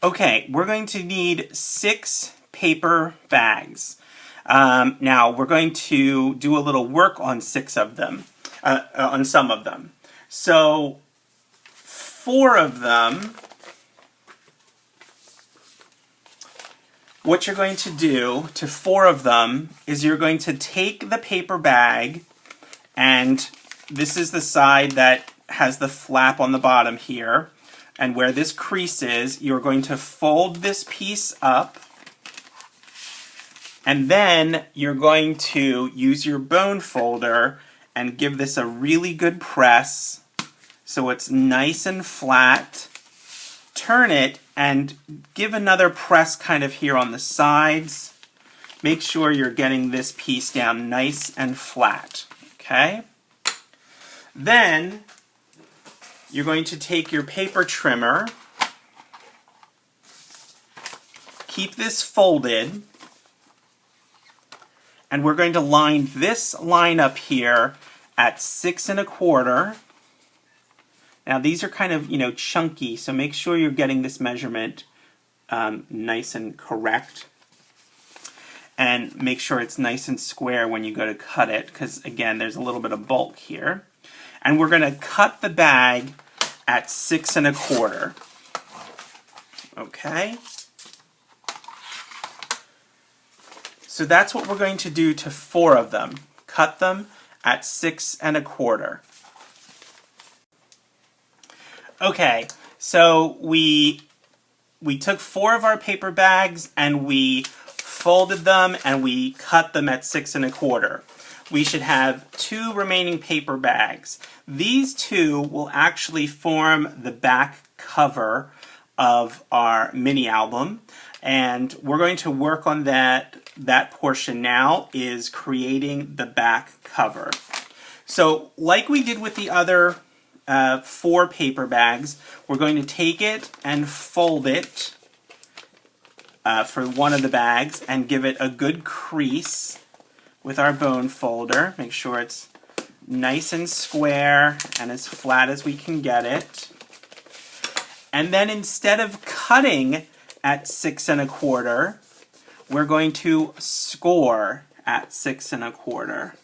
Okay, we're going to need 6 paper bags. Now, we're going to do a little work on 6 of them, on some of them. So, 4 of them, what you're going to do to 4 of them is you're going to take the paper bag, and this is the side that has the flap on the bottom here. And where this crease is, you're going to fold this piece up, and then you're going to use your bone folder and give this a really good press so it's nice and flat. Turn it and give another press kind of here on the sides. Make sure you're getting this piece down nice and flat, okay? Then you're going to take your paper trimmer, keep this folded, and we're going to line this line up here at 6 1/4. Now these are kind of, chunky, so make sure you're getting this measurement nice and correct. And make sure it's nice and square when you go to cut it, because again, there's a little bit of bulk here. And we're going to cut the bag at 6 1/4. Okay? So that's what we're going to do to 4 of them. Cut them at 6 1/4. Okay, so we took 4 of our paper bags and we folded them and we cut them at 6 1/4. We should have 2 remaining paper bags. These 2 will actually form the back cover of our mini album, and we're going to work on that. That portion now is creating the back cover. So like we did with the other 4 paper bags, we're going to take it and fold it for one of the bags and give it a good crease with our bone folder. Make sure it's nice and square and as flat as we can get it. And then instead of cutting at 6 1/4, we're going to score at 6 1/4.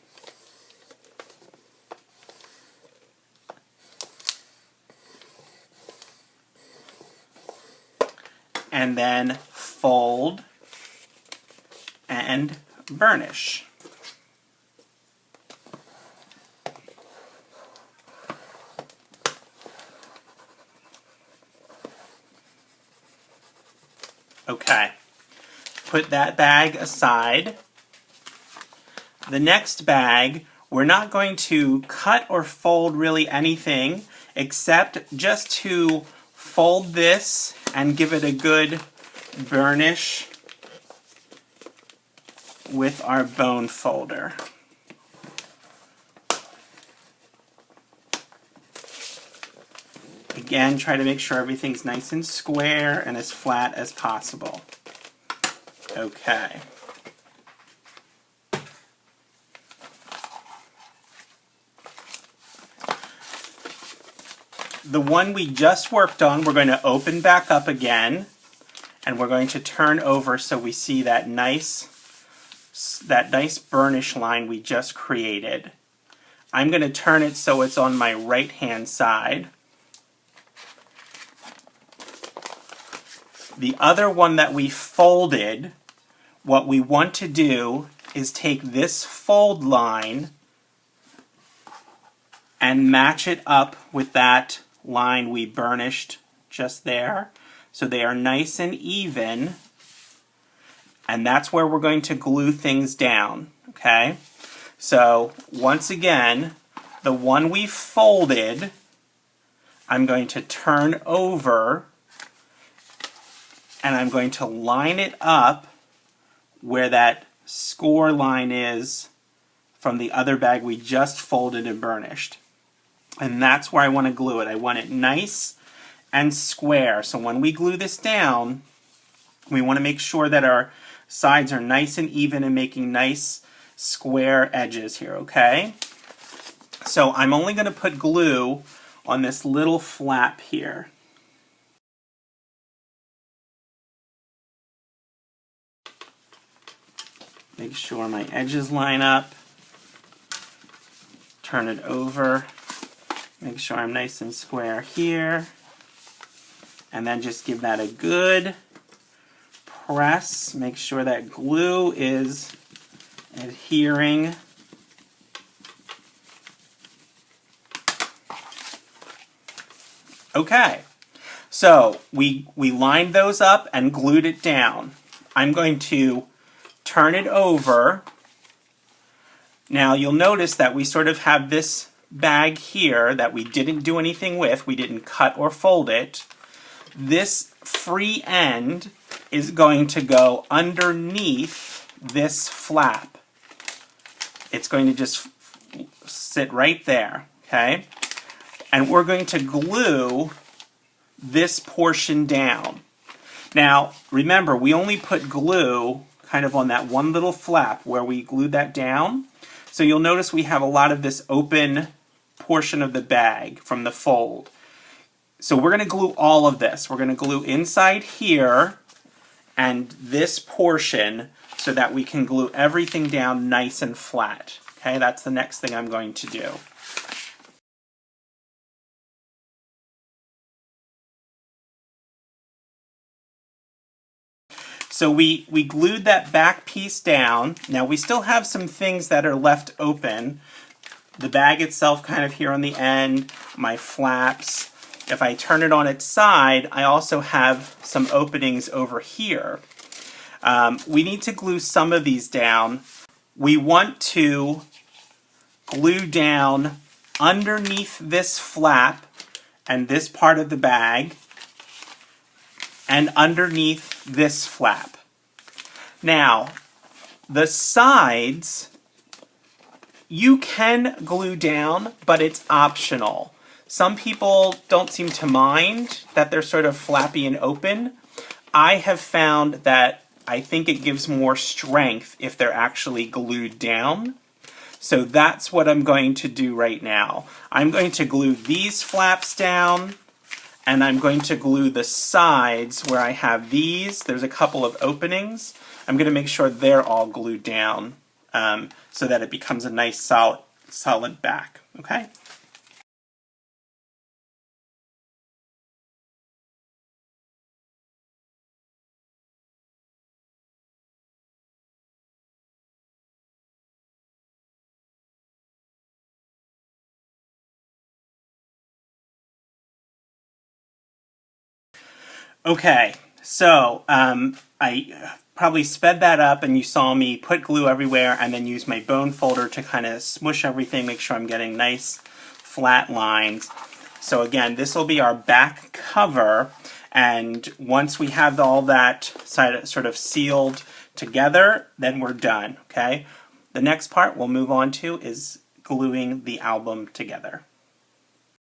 And then fold and burnish. Okay, put that bag aside. The next bag, we're not going to cut or fold really anything except just to fold this and give it a good burnish with our bone folder. Again, try to make sure everything's nice and square and as flat as possible. Okay. The one we just worked on, we're going to open back up again, and we're going to turn over so we see that nice burnish line we just created. I'm going to turn it so it's on my right-hand side. The other one that we folded, what we want to do is take this fold line and match it up with that line we burnished just there. So they are nice and even, and that's where we're going to glue things down, okay? So once again, the one we folded, I'm going to turn over and I'm going to line it up where that score line is from the other bag we just folded and burnished. And that's where I want to glue it. I want it nice and square. So when we glue this down, we want to make sure that our sides are nice and even and making nice square edges here, okay? So I'm only going to put glue on this little flap here. Make sure my edges line up. Turn it over. Make sure I'm nice and square here. And then just give that a good press. Make sure that glue is adhering. Okay, so we lined those up and glued it down. I'm going to turn it over. Now you'll notice that we sort of have this bag here that we didn't do anything with. We didn't cut or fold it. This free end is going to go underneath this flap. It's going to just sit right there, okay? And we're going to glue this portion down. Now, remember, we only put glue kind of on that one little flap where we glued that down. So you'll notice we have a lot of this open portion of the bag from the fold. So we're going to glue all of this. We're going to glue inside here and this portion so that we can glue everything down nice and flat. Okay, that's the next thing I'm going to do. So we glued that back piece down. Now we still have some things that are left open. The bag itself kind of here on the end, my flaps. If I turn it on its side, I also have some openings over here. We need to glue some of these down. We want to glue down underneath this flap and this part of the bag and underneath this flap. Now, the sides you can glue down, but it's optional. Some people don't seem to mind that they're sort of flappy and open. I have found that I think it gives more strength if they're actually glued down. So that's what I'm going to do right now. I'm going to glue these flaps down, and I'm going to glue the sides where I have these. There's a couple of openings. I'm going to make sure they're all glued down so that it becomes a nice solid back. Okay? Okay, so I probably sped that up and you saw me put glue everywhere and then use my bone folder to kind of smush everything, make sure I'm getting nice flat lines. So again, this will be our back cover, and once we have all that sort of sealed together, then we're done, okay? The next part we'll move on to is gluing the album together.